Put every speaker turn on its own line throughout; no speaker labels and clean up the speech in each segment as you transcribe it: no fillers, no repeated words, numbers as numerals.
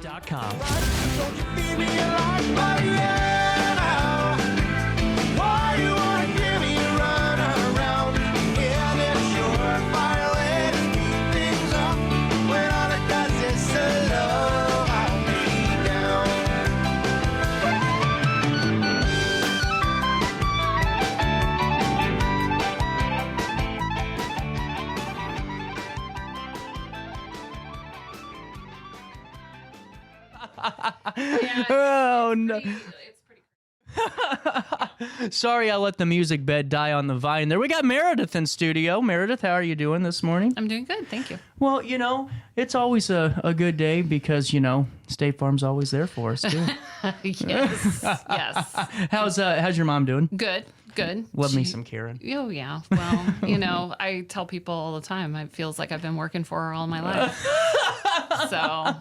RiverBender.com.
Don't you feel me like Mariana? Why you wanna give me a run around? Yeah, it's your violence, keep things up. When all it does is slow me down.
Oh, no.
It's pretty.
Sorry, I let the music bed die on the vine there. We got Meredith in studio. Meredith, how are you doing this morning?
I'm doing good, thank you.
Well, it's always a good day because, State Farm's always there for us, too.
Yes, yes.
How's your mom doing?
Good.
Love me some Karen.
Oh, yeah. Well, I tell people all the time, it feels like I've been working for her all my life. So,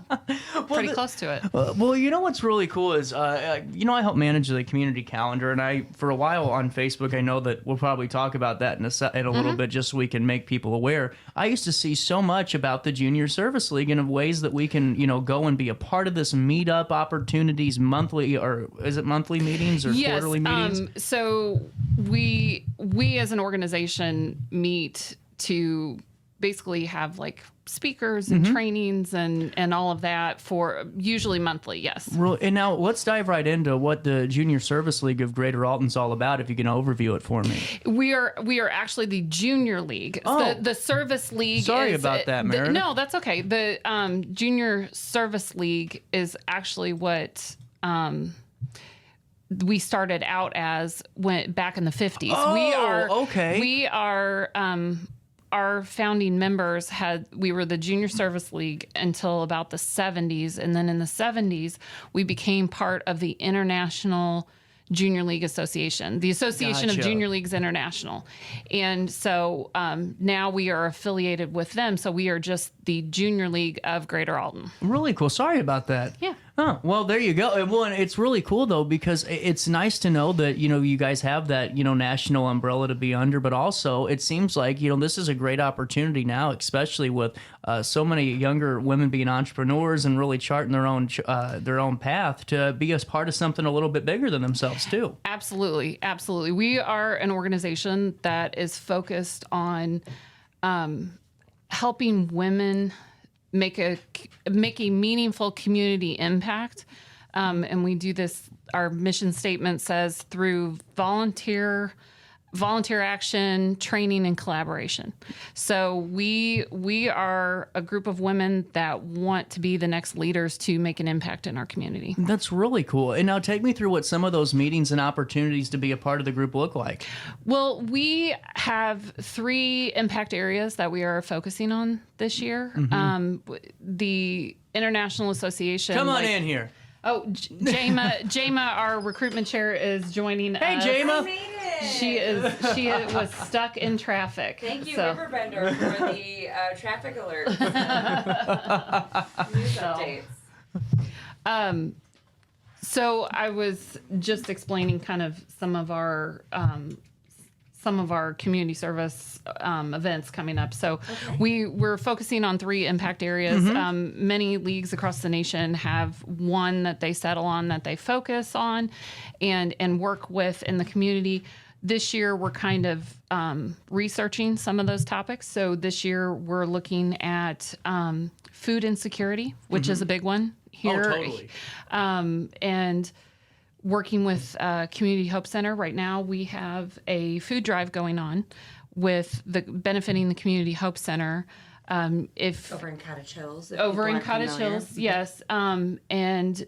pretty close to it.
Well, what's really cool is, I help manage the community calendar, and for a while on Facebook, I know that we'll probably talk about that in a little bit, just so we can make people aware. I used to see so much about the Junior Service League and of ways that we can, go and be a part of this meetup opportunities monthly, or is it monthly meetings or quarterly meetings?
So we as an organization meet to basically have like speakers and trainings and all of that for usually monthly. Yes.
And now let's dive right into what the Junior Service League of Greater Alton's all about. If you can overview it for me.
We are actually the Junior League.
Oh.
The Service League.
Sorry about that, Meredith.
No, that's okay. The Junior Service League is actually what we started out as back in the 50s.
Oh, okay.
We are our founding members we were the Junior Service League until about the 70s, and then in the 70s we became part of the International Junior League Association, the Association of Junior Leagues International. And so now we are affiliated with them. So we are just the Junior League of Greater Alton.
Really cool. Sorry about that.
Yeah.
Oh, well, there you go. Well, and it's really cool, though, because it's nice to know that, you guys have that, national umbrella to be under. But also, it seems like, this is a great opportunity now, especially with so many younger women being entrepreneurs and really charting their own path to be a part of something a little bit bigger than themselves, too. Absolutely.
Absolutely. We are an organization that is focused on helping women make a meaningful community impact. And we do this, our mission statement says, through volunteer action, training, and collaboration. So we are a group of women that want to be the next leaders to make an impact in our community.
That's really cool. And now take me through what some of those meetings and opportunities to be a part of the group look like.
Well, we have 3 impact areas that we are focusing on this year. The International Association.
Come on in here.
Oh, Jama, our recruitment chair is joining
Hey,
us.
Jama.
I made it.
She was stuck in traffic.
Thank you,
so.
Riverbender, for the traffic alert. News updates.
So I was just explaining kind of some of our community service events coming up. So we're focusing on 3 impact areas. Many leagues across the nation have one that they settle on, that they focus on and work with in the community. This year, we're kind of researching some of those topics. So this year, we're looking at food insecurity, which is a big one here.
Oh, totally.
And working with Community Hope Center. Right now, we have a food drive going on with benefiting the Community Hope Center.
Over in Cottage Hills.
Over in Cottage Hills, yes. And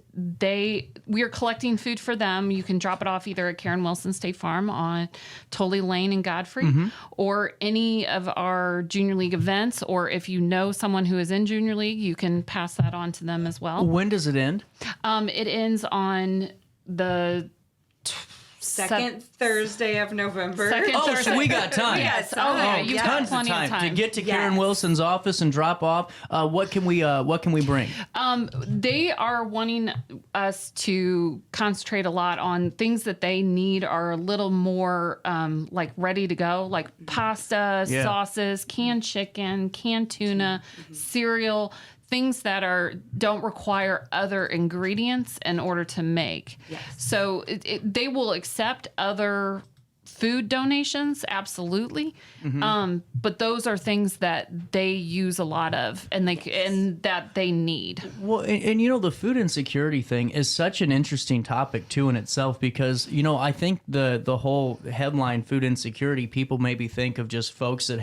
we are collecting food for them. You can drop it off either at Karen Wilson State Farm on Tully Lane in Godfrey, or any of our Junior League events, or if you know someone who is in Junior League, you can pass that on to them as well.
When does it end?
It ends on the
Second Thursday of November.
So we got time.
Yes. You've got
Tons of
plenty of
time to get to Karen Wilson's office and drop off. What can we bring?
They are wanting us to concentrate a lot on things that they need are a little more like ready to go, like pasta, sauces, canned chicken, canned tuna, cereal. things that don't require other ingredients in order to make.
Yes.
So they will accept other food donations, absolutely. But those are things that they use a lot of, and that they need.
Well, and you know, the food insecurity thing is such an interesting topic too in itself, because you know, I think the whole headline food insecurity, people maybe think of just folks that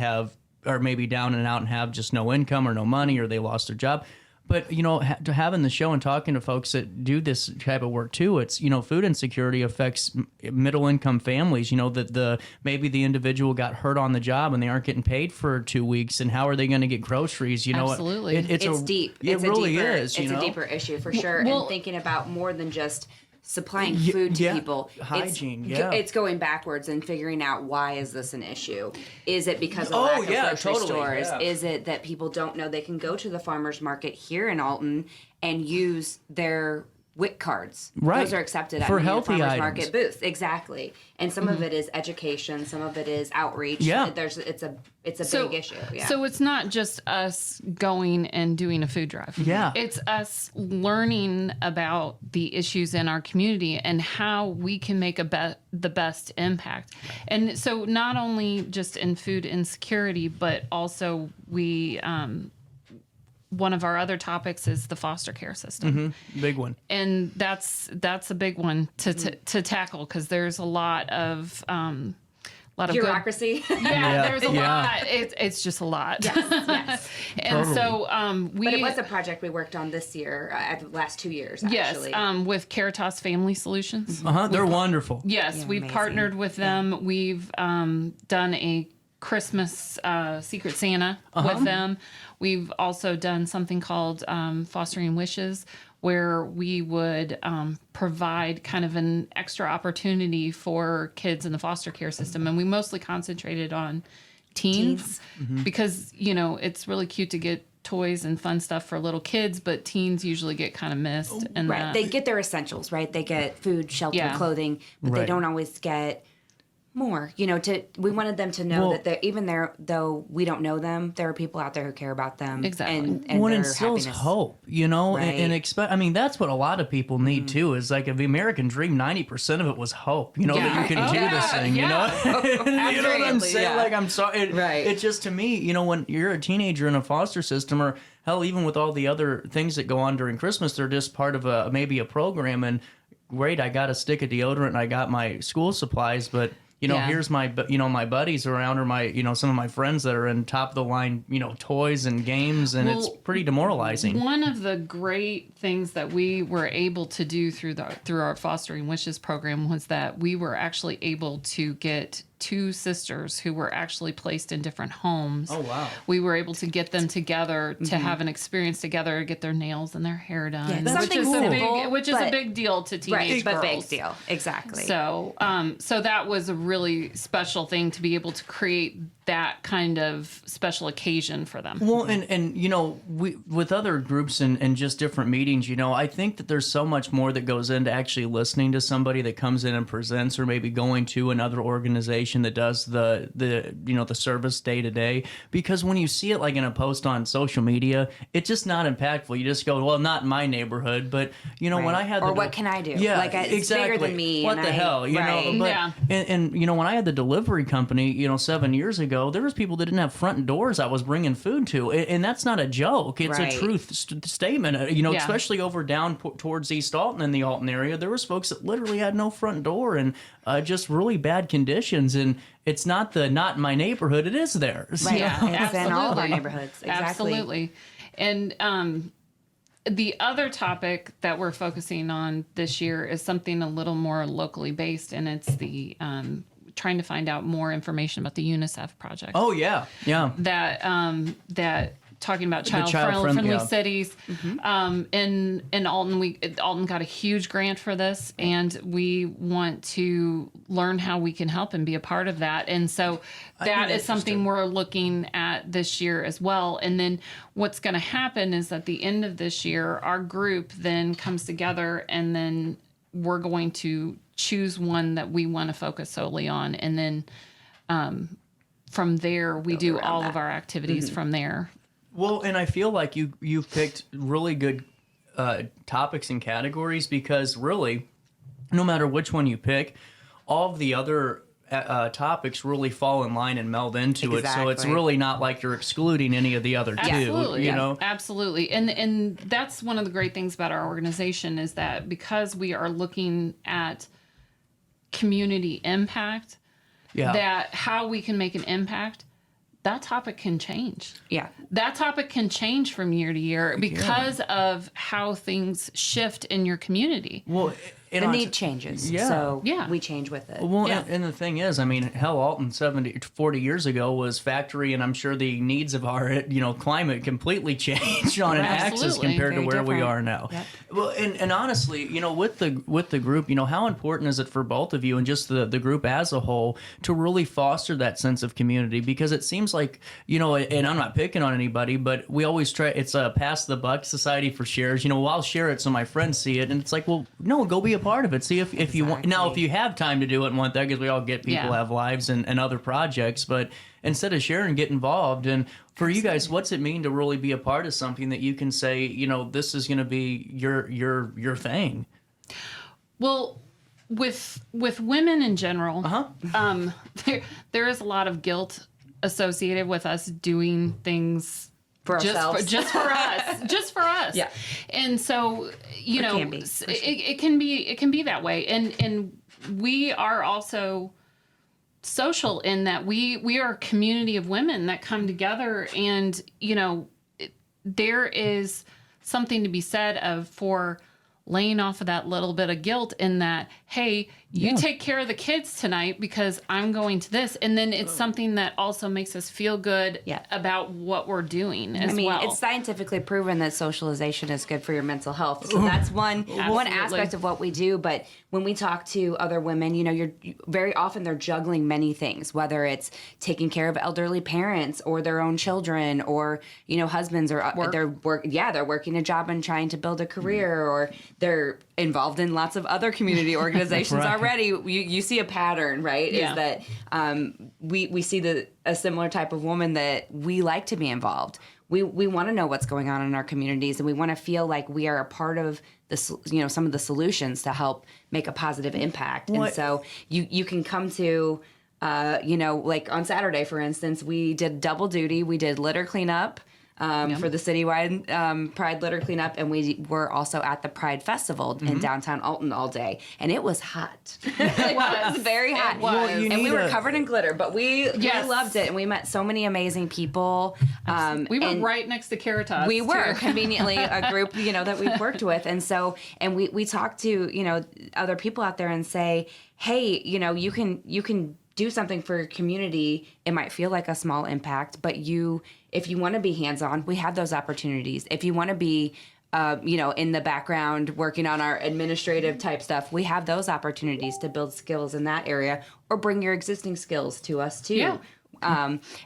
are maybe down and out and have just no income or no money, or they lost their job. But, you know, having the show and talking to folks that do this type of work too, it's, you know, food insecurity affects middle income families. You know, that maybe the individual got hurt on the job and they aren't getting paid for 2 weeks, and how are they going to get groceries? You know,
absolutely,
it's deep.
It really is.
It's a deeper issue for sure.
Well,
and thinking about more than just supplying food to people.
Hygiene,
It's going backwards and figuring out, why is this an issue? Is it because of lack of grocery stores?
Yeah.
Is it that people don't know they can go to the farmer's market here in Alton and use their WIC cards?
Right.
Those are accepted at
For
many
healthy
farmer's
items.
market booths. Exactly. And some of it is education. Some of it is outreach.
Yeah.
It's a big issue. Yeah.
So it's not just us going and doing a food drive.
Yeah.
It's us learning about the issues in our community and how we can make the best impact. And so not only just in food insecurity, but also one of our other topics is the foster care system.
Big one.
And that's a big one to tackle, because there's a lot of
bureaucracy.
There's a lot. It's just a lot.
Yes.
And so
But it was a project we worked on this year, the last 2 years, actually.
yes, with Caritas Family Solutions.
They're wonderful.
Yes,
Yeah,
we've
amazing.
partnered with them. We've done a Christmas Secret Santa with them. We've also done something called Fostering Wishes, where we would provide kind of an extra opportunity for kids in the foster care system. And we mostly concentrated on teens. Because, you know, it's really cute to get toys and fun stuff for little kids, but teens usually get kind of missed. And
Right. They get their essentials, right? They get food, shelter,
Yeah.
clothing, but they
Right.
don't always get more. You know, we wanted them to know
Well-
that even though we don't know them, there are people out there who care about them.
Exactly.
And
What
their
instills
happiness.
hope, you know,
Right.
and expect. I mean, that's what a lot of people need too. Is like, the American dream. 90% of it was hope. You know, that you can do this thing. You know, you know what I'm saying?
Yeah.
Like, I'm sorry.
Right.
It just, to me, you know, when you're a teenager in a foster system, or hell, even with all the other things that go on during Christmas, they're just part of maybe a program. And great, I got a stick of deodorant and I got my school supplies, but. You know,
Yeah.
here's my buddies around, or some of my friends that are in top of the line, you know, toys and games, and it's
Well,
pretty demoralizing.
One of the great things that we were able to do through our Fostering Wishes program was that we were actually able to get 2 sisters who were actually placed in different homes.
Oh, wow.
We were able to get them together to have an experience together, get their nails and their hair done.
Yeah,
That's
something
which is
simple,
which is a
but-
big deal to teenage
Right, but
girls.
big deal. Exactly.
So, so that was a really special thing to be able to create that kind of special occasion for them.
Well, and you know, with other groups and just different meetings, you know, I think that there's so much more that goes into actually listening to somebody that comes in and presents, or maybe going to another organization that does the service day to day. Because when you see it like in a post on social media, it's just not impactful. You just go, well, not in my neighborhood, but you know, when I had
Or what can I do?
Yeah,
Like, it's
exactly.
bigger than me,
What
and
the hell, you
right.
know? But,
Yeah.
and you know, when I had the delivery company, you know, 7 years ago, there was people that didn't have front doors I was bringing food to, and that's not a joke. It's
Right.
a truth statement. You know,
Yeah.
especially over down towards East Alton in the Alton area, there was folks that literally had no front door and just really bad conditions. And it's not in my neighborhood; it is theirs.
Right.
Yeah,
It's in all of our
absolutely.
neighborhoods. Exactly.
Absolutely. And the other topic that we're focusing on this year is something a little more locally based, and it's the trying to find out more information about the UNICEF project.
Oh yeah, yeah.
That talking about
child-friendly,
child-friendly
yeah.
cities. In Alton, Alton got a huge grant for this, and we want to learn how we can help and be a part of that. And so that is something we're looking at this year as well. And then what's going to happen is at the end of this year, our group then comes together, and then we're going to choose one that we want to focus solely on. And then from there, we do all of our activities from there.
Well, and I feel like you've picked really good topics and categories, because really, no matter which one you pick, all of the other topics really fall in line and meld into it. So it's
Exactly.
really not like you're excluding any of the other two.
Absolutely,
You know.
absolutely, and that's one of the great things about our organization is that because we are looking at community impact,
Yeah.
that how we can make an impact, that topic can change.
Yeah.
That topic can change from year to year because of how things shift in your community.
Well, and
The
on
need changes.
Yeah.
So
Yeah.
we change with it.
Well,
Yeah.
and the thing is, I mean, hell, Alton 40 years ago was factory, and I'm sure the needs of our, climate completely changed on an axis
Absolutely.
compared to
Very
where we
different.
are now.
Yep.
Well, and honestly, with the group, how important is it for both of you and just the group as a whole to really foster that sense of community? Because it seems like, and I'm not picking on anybody, but we always try, it's a pass the buck society for shares. Well, I'll share it so my friends see it, and it's like, well, no, go be a part of it. See if you want. Now, if you have time to do it and want that, because we all get people
Yeah.
have lives and other projects, but instead of sharing, get involved. And for you guys, what's it mean to really be a part of something that you can say, this is going to be your thing?
Well, with women in general, there is a lot of guilt associated with us doing things
For ourselves.
just for us.
Yeah.
And so,
can be, for sure.
it can be that way. And we are also social in that we are a community of women that come together, and there is something to be said for laying off of that little bit of guilt in that, hey, you take care of the kids tonight because I'm going to this. And then it's something that also makes us feel good about what we're doing as well.
It's scientifically proven that socialization is good for your mental health. So that's one aspect of what we do. But when we talk to other women, you're very often they're juggling many things, whether it's taking care of elderly parents or their own children, or husbands, or they're working a job and trying to build a career, or they're involved in lots of other community organizations
Right.
already. You see a pattern, right?
Yeah.
Is that we see a similar type of woman that we like to be involved. We want to know what's going on in our communities, and we want to feel like we are a part of the some of the solutions to help make a positive impact.
What-
And so you can come to like on Saturday, for instance, we did double duty. We did litter cleanup. For the citywide Pride litter cleanup, and we were also at the Pride Festival in downtown Alton all day, and it was hot. It was very hot.
Well,
you
and we
need
were
a-
covered in glitter, but we loved it, and we met so many amazing people.
we were
and
right next to Caritas.
we were
too.
conveniently a group, that we've worked with, and so we talked to other people out there and say, hey, you can do something for your community. It might feel like a small impact, but if you want to be hands-on, we have those opportunities. If you want to be, in the background working on our administrative type stuff, we have those opportunities to build skills in that area, or bring your existing skills to us too.
Yeah.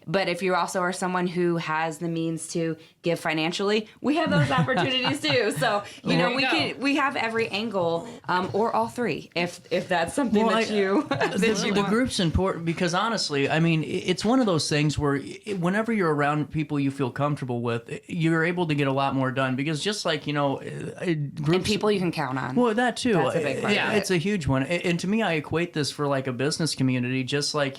But if you also are someone who has the means to give financially, we have those opportunities too. So we have every angle, or all three, if that's something
The group's important because honestly, I mean, it's one of those things where whenever you're around people you feel comfortable with, you're able to get a lot more done, because just like groups,
and people you can count on.
well, that too.
That's a big part of
It's a huge one. And to me, I equate this for like a business community, just like,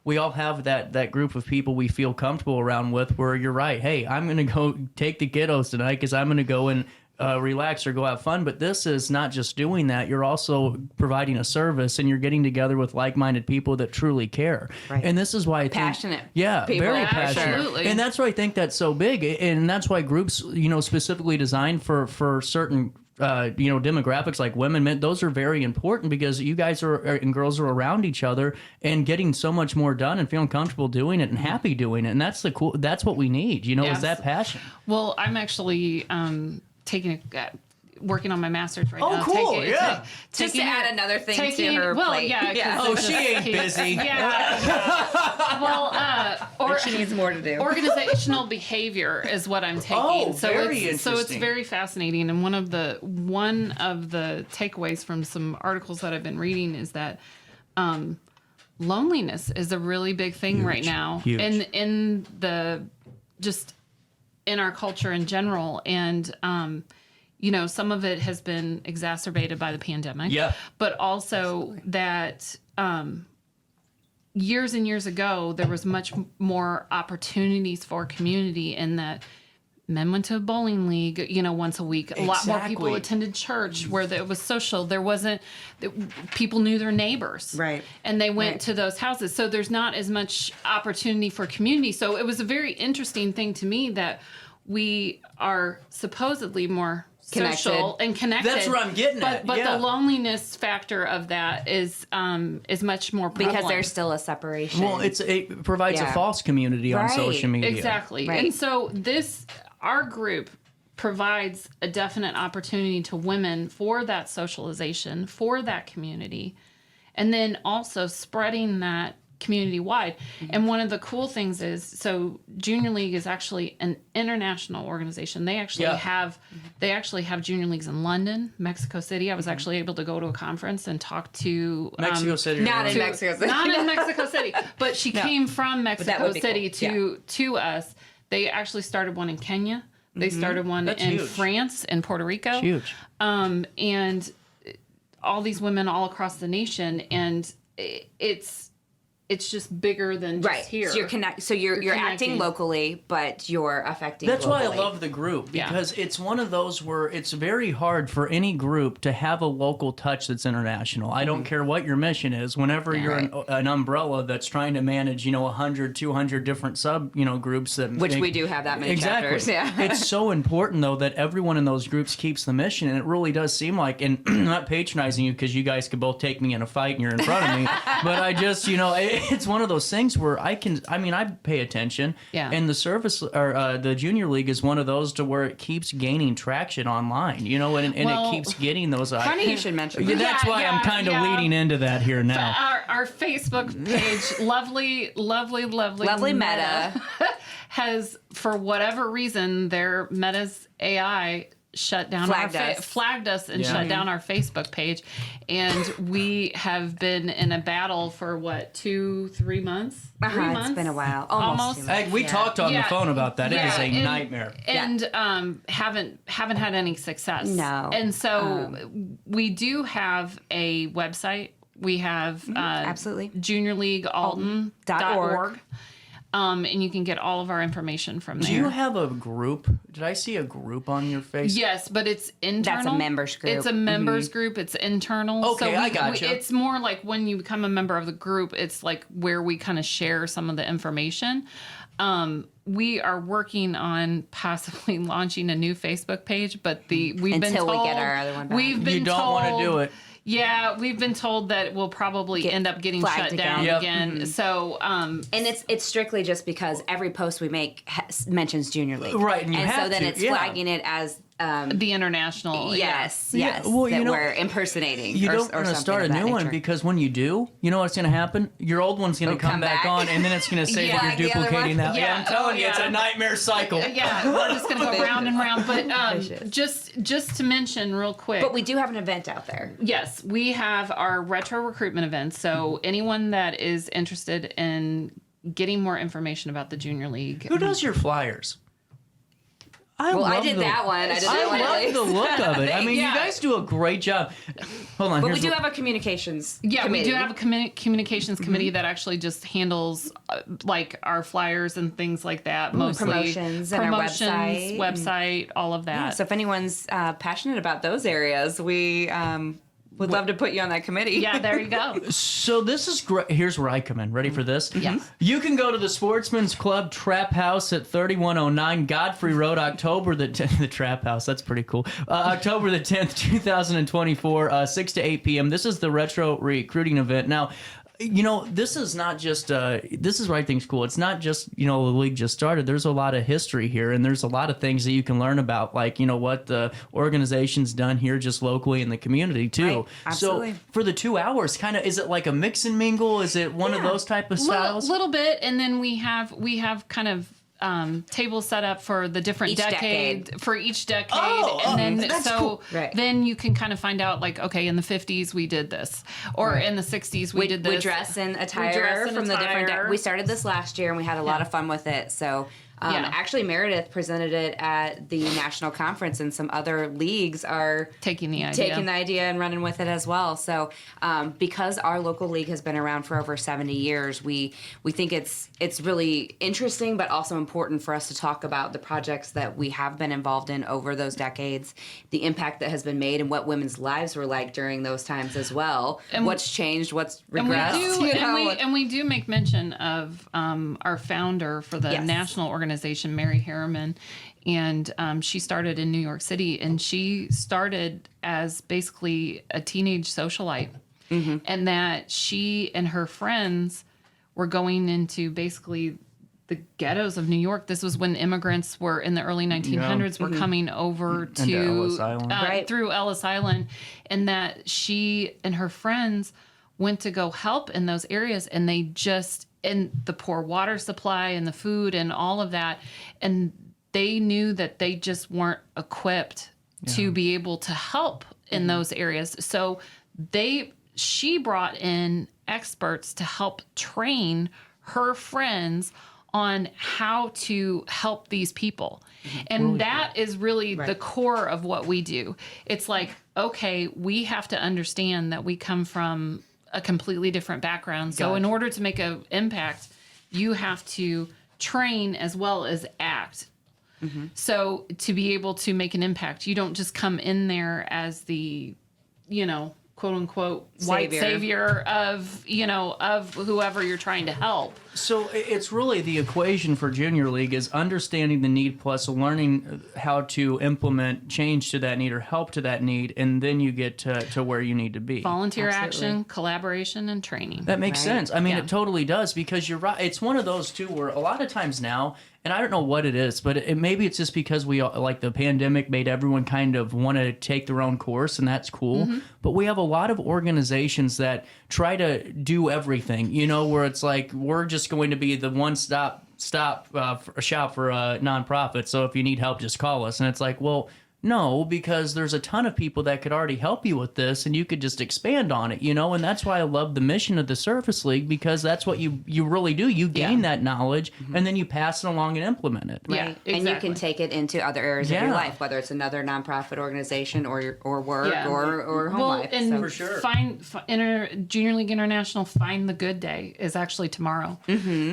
we all have that group of people we feel comfortable around with, where you're right. Hey, I'm going to go take the kiddos tonight because I'm going to go and relax or go have fun. But this is not just doing that. You're also providing a service, and you're getting together with like-minded people that truly care.
Right.
And this is why I think,
Passionate
yeah,
people,
very
for
passionate.
Absolutely.
And that's why I think that's so big. And that's why groups, specifically designed for certain demographics like women, men, those are very important, because you guys and girls are around each other and getting so much more done and feeling comfortable doing it and happy doing it. And that's that's what we need, is
Yes.
that passion.
Well, I'm actually working on my master's right now.
Cool. Yeah.
Just to add another thing to her plate.
Yeah. 'cause
Yeah.
Oh,
it's
she
just-
ain't busy.
Yeah. Well,
She needs more to do.
organizational behavior is what I'm taking.
Oh,
so
very
it's
interesting.
very fascinating. And one of the takeaways from some articles that I've been reading is that loneliness is a really big thing right now.
Huge.
In the just in our culture in general. And, you know, some of it has been exacerbated by the pandemic.
Yeah.
But also that years and years ago, there was much more opportunities for community in that men went to a bowling league, you know, once a week. A lot more people attended church where it was social. There wasn't, people knew their neighbors.
Right.
And they went to those houses. So there's not as much opportunity for community. So it was a very interesting thing to me that we are supposedly more social and connected.
That's what I'm getting at.
But the loneliness factor of that is much more prevalent.
Because there's still a separation.
Well, it provides a false community on social media.
Exactly.
Right.
And so our group provides a definite opportunity to women for that socialization, for that community, and then also spreading that community wide. And one of the cool things is, so Junior League is actually an international organization. They actually have junior leagues in London, Mexico City. I was actually able to go to a conference and talk to
Mexico City.
not in Mexico City.
Not in Mexico City, but she came from Mexico City to us. They actually started one in Kenya. They started one in
huge.
France and Puerto Rico.
Huge.
And all these women all across the nation, and it's just bigger than just here.
So you're acting locally, but you're affecting.
That's
globally.
why I love the group, because it's one of those where it's very hard for any group to have a local touch that's international. I don't care what your mission is. Whenever you're an umbrella that's trying to manage, 100, 200 different sub, groups that
we do have that many chapters. Yeah.
It's so important though that everyone in those groups keeps the mission, and it really does seem like, and I'm not patronizing you because you guys could both take me in a fight and you're in front of me, but I just, it's one of those things where I pay attention.
Yeah.
And the service or the Junior League is one of those to where it keeps gaining traction online, and it keeps getting those.
Funny you should mention that.
That's why I'm kind of leading into that here now.
Our Facebook page, lovely Meta, has, for whatever reason, their Meta's AI shut down flagged us and shut down our Facebook page, and we have been in a battle for 2-3 months. 3 months.
It's been a while, almost.
We talked on the phone about that. It is a nightmare,
and haven't had any success.
No,
and so we do have a website. We have
absolutely
juniorleaguealton.org. And you can get all of our information from there.
Do you have a group? Did I see a group on your Facebook?
Yes, but it's internal.
That's a members group.
It's a members group. It's internal.
Okay, I gotcha.
It's more like when you become a member of the group, it's like where we kind of share some of the information. We are working on possibly launching a new Facebook page, but we've been told
we get our other one back.
You don't want to do it.
Yeah, we've been told that we'll probably end up getting shut down again.
Mm-hmm.
So,
and it's strictly just because every post we make mentions Junior League,
right? And
so then it's flagging it as
the international.
Yes.
Well,
that we're impersonating.
You don't want to start a new one because when you do, you know what's going to happen? Your old one's going to come back on, and then it's going to say that you're duplicating that.
Yeah,
I'm telling you, it's a nightmare cycle.
Yeah, we're just going to go round and round. But just to mention real quick.
But we do have an event out there.
Yes, we have our retro recruitment event. So anyone that is interested in getting more information about the Junior League.
Who does your flyers?
I did that one.
I love the look of it. I mean, you guys do a great job. Hold on.
But we do have a communications committee.
We do have a communications committee that actually just handles like our flyers and things like that. Mostly
promotions and our
website, all of that.
Yeah, so if anyone's passionate about those areas, we would love to put you on that committee.
Yeah, there you go.
So this is great. Here's where I come in. Ready for this?
Yes.
You can go to the Sportsman's Club Trap House at 3109 Godfrey Road, October the 10th. The Trap House, that's pretty cool. October the 10th, 2024, 6 to 8 p.m. This is the retro recruiting event. Now, this is not just, this is why I think it's cool. It's not just, the league just started. There's a lot of history here, and there's a lot of things that you can learn about, like, what the organization's done here just locally in the community, too.
Right. Absolutely.
So for the 2 hours, kind of, is it like a mix and mingle? Is it one of those type of styles?
A little bit, and then we have kind of tables set up for the different decade. And then
cool.
Right.
Then you can kind of find out, like, okay, in the 50s we did this, or in the 60s we did this.
We dress in attire from the different. We started this last year and we had a lot of fun with it. So Actually, Meredith presented it at the national conference, and some other leagues are
taking the idea
and running with it as well. So because our local league has been around for over 70 years, we think it's really interesting, but also important for us to talk about the projects that we have been involved in over those decades, the impact that has been made, and what women's lives were like during those times as well. And what's changed, what's regressed.
And we do make mention of our founder for the national organization, Mary Harriman, and she started in New York City, and she started as basically a teenage socialite, and that she and her friends were going into basically the ghettos of New York. This was when immigrants were in the early 1900s were coming over to
Ellis Island.
through Ellis Island, and that she and her friends went to go help in those areas, and they just, and the poor water supply and the food and all of that, and they knew that they just weren't equipped to be able to help in those areas. So she brought in experts to help train her friends on how to help these people. And that is really the core of what we do. It's like, okay, we have to understand that we come from a completely different background. So in order to make an impact, you have to train as well as act. So to be able to make an impact, you don't just come in there as the, quote unquote white savior of whoever you're trying to help.
So it's really the equation for Junior League is understanding the need plus learning how to implement change to that need or help to that need, and then you get to where you need to be.
Volunteer action, collaboration, and training.
That makes sense. I mean, it totally does, because you're right. It's one of those too where a lot of times now, and I don't know what it is, but maybe it's just because we like the pandemic made everyone kind of want to take their own course, and that's cool. But we have a lot of organizations that try to do everything, where it's like we're just going to be the one-stop shop for a nonprofit. So if you need help, just call us. And it's like, well, no, because there's a ton of people that could already help you with this, and you could just expand on it, And that's why I love the mission of the Service League, because that's what you really do. You gain that knowledge, and then you pass it along and implement it.
Right.
Yeah, exactly.
And you can take it into other areas of your life, whether it's another nonprofit organization or work or home life.
And
For sure.
Junior League International Find the Good Day is actually tomorrow.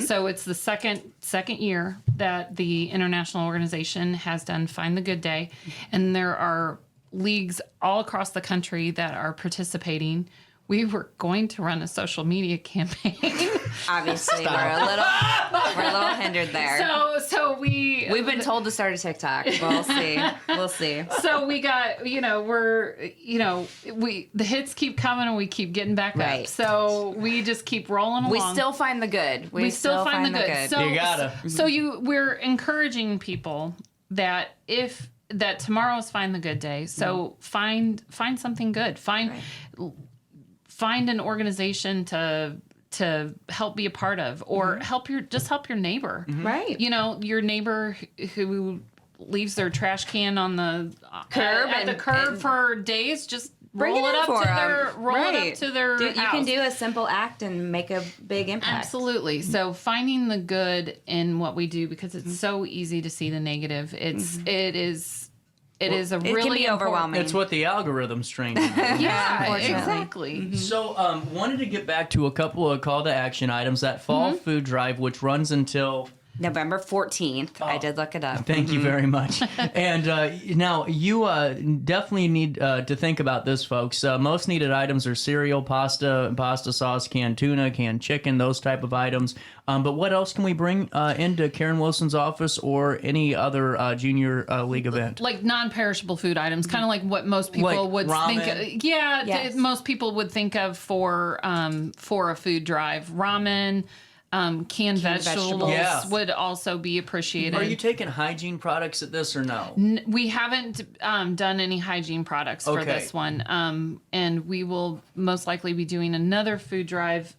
So it's the second year that the international organization has done Find the Good Day. And there are leagues all across the country that are participating. We were going to run a social media campaign.
Obviously, we're a little hindered there.
So
We've been told to start a TikTok. We'll see.
So we got, the hits keep coming and we keep getting back up. So we just keep rolling along.
We still find the good. We still find the good.
So,
you gotta.
So we're encouraging people that that tomorrow's Find the Good Day. So find something good. Find an organization to help be a part of, or help your neighbor.
Right.
Your neighbor who leaves their trash can on the curb at the curb for days, just roll it up to their house.
You can do a simple act and make a big impact.
Absolutely. So finding the good in what we do, because it's so easy to see the negative. It is a really
can be overwhelming.
It's what the algorithm's trained to do.
Yeah, exactly.
So, wanted to get back to a couple of call to action items. That fall food drive, which runs until
November 14th. I did look it up.
Thank you very much. And now you definitely need to think about this, folks. Most needed items are cereal, pasta sauce, canned tuna, canned chicken, those type of items. But what else can we bring into Karen Wilson's office or any other junior league event?
Like non-perishable food items, kind of like what most people would
ramen.
think. Most people would think of for a food drive. Ramen. Canned vegetables would also be appreciated.
Are you taking hygiene products at this or no?
We haven't done any hygiene products for this one. And we will most likely be doing another food drive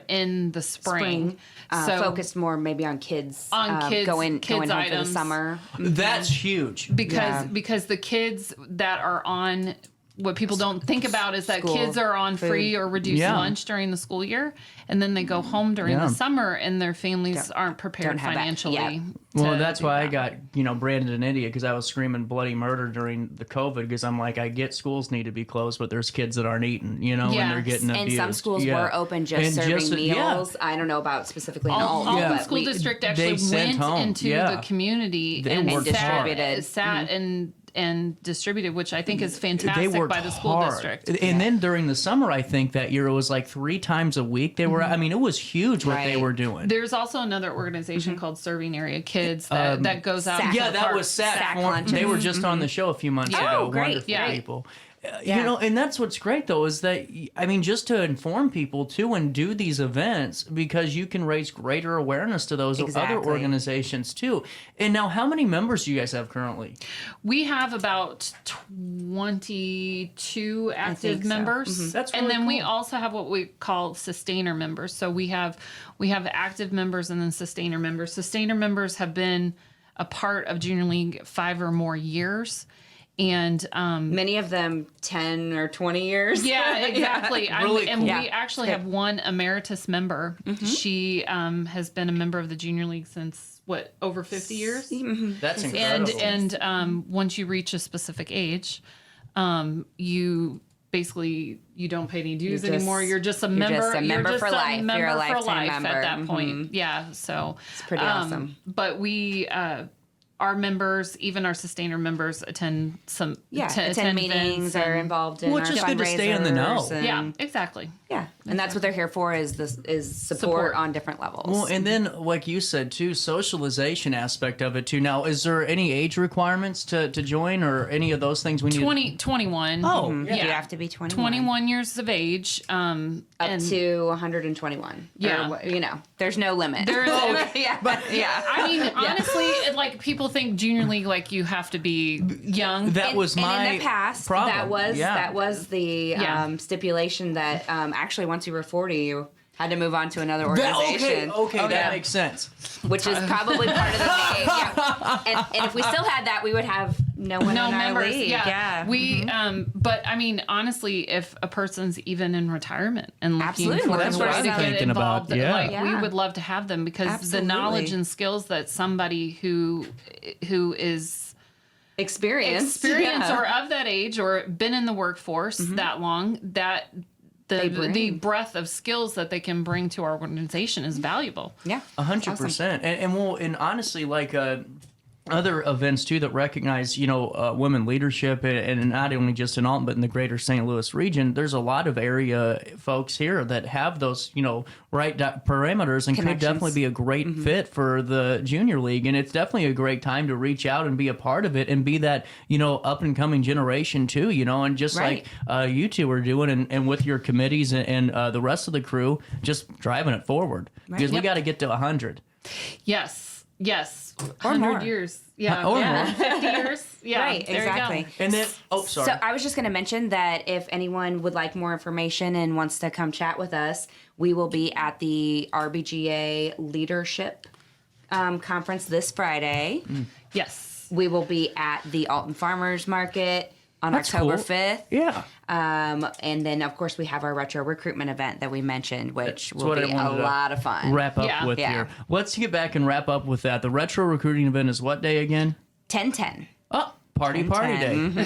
in the spring.
So focused more maybe on kids. Going home
items.
for the summer.
That's huge.
Because the kids that are on what people don't think about is that
School
kids are on
food.
free or reduced
Yeah.
lunch during the school year, and then they go home during
Yeah.
the summer, and their families aren't prepared
don't have that.
financially.
Yeah.
Well,
to
that's
do
why I
that.
got, branded an idiot because I was screaming bloody murder during the COVID because I'm like, I get schools need to be closed, but there's kids that aren't eating, and
Yeah.
they're getting
And
abused.
some schools
Yeah.
were open just
And
serving
yeah.
meals. I don't know about specifically in all,
Alton
but
School District actually
sent
went
home.
into
Yeah.
the community
They
and
worked hard.
sat and distributed, which I think is fantastic
They worked
by the school
hard.
district.
And then during the summer, I think that year it was like 3 times a week. They were, I mean, it was huge what they
Right.
were doing.
There's also another organization called Serving Area Kids that goes out.
SAC.
into
Yeah,
the
that
parks.
was SAC.
SAC
They
luncheons.
were just on the show a few months ago.
Oh, great.
Wonderful
Yeah.
people.
Yeah.
And that's what's great though is that I mean just to inform people too and do these events because you can raise greater awareness to those
Exactly.
other organizations too. And now, how many members do you guys have currently?
We have about 22 active
think so.
members.
That's
and
really
then we
cool.
also have what we call sustainer members. So we have active members and then sustainer members. Sustainer members have been a part of Junior League 5 or more years. And
many of them 10 or 20 years.
yeah, exactly.
Really
And
cool.
we actually have one emeritus member. She has been a member of the Junior League since over 50 years.
That's incredible.
And once you reach a specific age, you basically you don't pay any dues
You're just-
anymore. You're just a
you're
member.
just a member
You're
for
just a
life. You're a
member for
lifetime
life
member.
at that point. Yeah. So it's
pretty awesome.
But we. Our members, even our sustainer members, attend some
attend meetings,
events
are
and-
involved in
Well,
our
it's just good to stay in the know.
fundraisers and-
Yeah, exactly.
Yeah, and that's what they're here for is support on different levels.
Well, and then, like you said too, socialization aspect of it too. Now, is there any age requirements to join, or any of those things we need?
21.
Oh,
you have to be 21.
21 years of age.
Up
and
to 121.
Yeah.
Or, there's no limit.
There is-
yeah, yeah.
I mean, honestly, like people think junior league, like you have to be young.
That was my
and in the past,
problem.
that was the
Yeah.
stipulation that actually once you were 40, you had to move on to another
Okay,
organization.
that makes sense.
Which is probably part of the game. Yeah. And if we still had that, we would have no one
no
in our
members.
league.
Yeah. We, but I mean, honestly, if a person's even in retirement and looking
Absolutely.
for
That's
a
what
way
I
to
was
get
thinking about.
involved,
Yeah.
like we
Yeah.
would love to have them because
Absolutely.
the knowledge and skills that somebody who is
Experienced.
experienced
Yeah.
or of that age or been in the workforce that long, that
They
the
bring.
breadth of skills that they can bring to our organization is valuable.
Yeah.
100%. And honestly, like other events too that recognize women leadership and not only just in Alton but in the greater St. Louis region. There's a lot of area folks here that have those right parameters and could
Connections.
definitely be a great fit for the junior league. And it's definitely a great time to reach out and be a part of it and be that up and coming generation too. And just
Right.
like you two are doing and with your committees and the rest of the crew, just driving it forward because we got to get to 100.
Yes. 100
Or more.
years. Yeah.
Or
yeah.
more.
50 years. Yeah.
Right,
there
exactly.
You go.
And then, sorry.
So I was just going to mention that if anyone would like more information and wants to come chat with us, we will be at the RBGA Leadership Conference this Friday.
Yes.
We will be at the Alton Farmers Market on
That's
October
cool.
5th.
Yeah.
And then, of course, we have our retro recruitment event that we mentioned, which
That's
will
what I
be a
wanted to
lot of fun.
Wrap up
Yeah.
with
Yeah.
here. Let's get back and wrap up with that. The retro recruiting event is what day again?
10:10.
Oh, party
10.
day.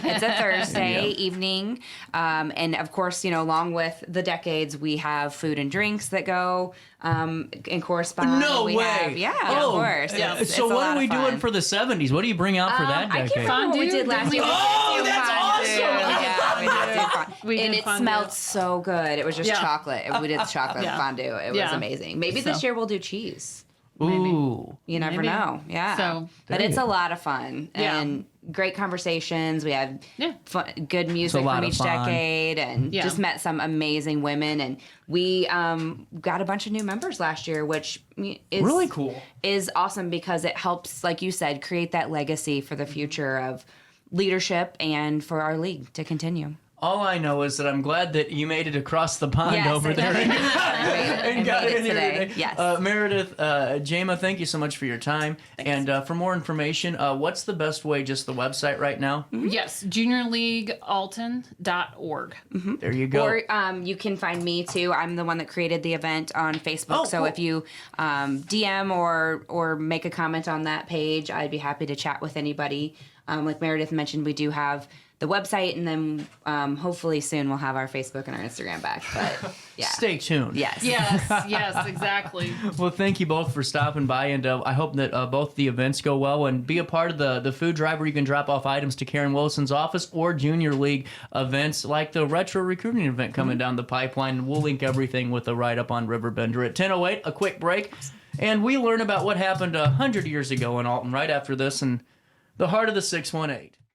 It's a Thursday evening. And of course, along with the decades, we have food and drinks that go and correspond.
No
we
way.
Of course. It's
So
a
what
lot
are
of
we
fun.
doing for the 70s? What do you bring out for that
I can't
decade?
remember what we did last year.
Oh, that's awesome.
Yeah, we did do fondue.
We
And
did
it
fondue.
smelled so good. It was just
Yeah.
chocolate. We did chocolate
Yeah.
fondue. It was
Yeah.
amazing. Maybe this
So.
year we'll do cheese.
Ooh.
You never
Maybe.
know. Yeah.
So-
but it's a lot of fun
Yeah.
and great conversations. We had
Yeah.
good music
lot
from
of
each
fun.
decade and
Yeah.
just met some amazing women. And we got a bunch of new members last year, which is
Really cool.
is awesome because it helps, like you said, create that legacy for the future of leadership and for our league to continue.
All I know is that I'm glad that you made it across the pond
Yes,
over
I
there
did.
and got
made
it
it
in here
today.
today.
Yes.
Meredith, Jama, thank you so much for your time. And for more information, what's the best way? Just the website right now?
Yes, juniorleaguealton.org.
There you go.
Or you can find me too. I'm the one that created the event on Facebook.
Oh,
so
cool.
if you DM or make a comment on that page, I'd be happy to chat with anybody. Like Meredith mentioned, we do have the website, and then hopefully soon we'll have our Facebook and our Instagram back. But yeah,
Stay tuned.
yes,
Yes, exactly.
Well, thank you both for stopping by, and I hope that both the events go well, and be a part of the food drive where you can drop off items to Karen Wilson's office, or Junior League events like the Retro Recruiting event coming down the pipeline. We'll link everything with a write-up on Riverbender at 10:08, a quick break, and we learn about what happened 100 years ago in Alton right after this, and the heart of the 618.